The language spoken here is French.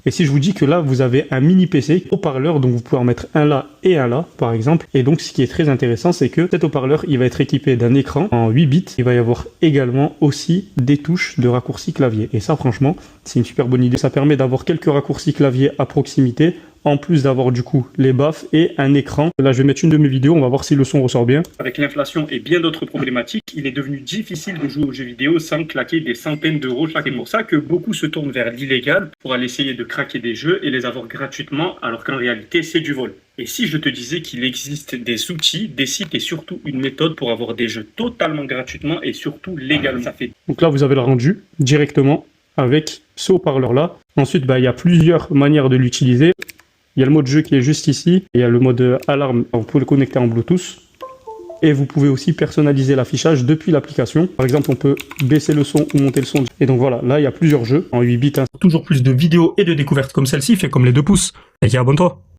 Et si je vous dis que là, vous avez un mini PC haut-parleur, donc vous pouvez en mettre un là et un là, par exemple. Et donc, ce qui est très intéressant, c'est que cet haut-parleur, il va être équipé d'un écran en 8 bits. Il va y avoir également aussi des touches de raccourci clavier. Et ça, franchement, c'est une super bonne idée. Ça permet d'avoir quelques raccourcis clavier à proximité, en plus d'avoir du coup les baffes et un écran. Là, je vais mettre une de mes vidéos, on va voir si le son ressort bien. Avec l'inflation et bien d'autres problématiques, il est devenu difficile de jouer aux jeux vidéo sans claquer des centaines d'euros chaque. C'est pour ça que beaucoup se tournent vers l'illégal pour aller essayer de craquer des jeux et les avoir gratuitement, alors qu'en réalité, c'est du vol. Et si je te disais qu'il existe des outils, des sites et surtout une méthode pour avoir des jeux totalement gratuitement et surtout légalement, ça fait. Donc là, vous avez le rendu directement avec ce haut-parleur-là. Ensuite, il y a plusieurs manières de l'utiliser. Il y a le mode jeu qui est juste ici. Il y a le mode alarme. Vous pouvez le connecter en Bluetooth. Et vous pouvez aussi personnaliser l'affichage depuis l'application. Par exemple, on peut baisser le son ou monter le son. Et donc voilà, là, il y a plusieurs jeux en 8 bits. Toujours plus de vidéos et de découvertes comme celle-ci, fait comme les 2 pouces. Et abonne-toi.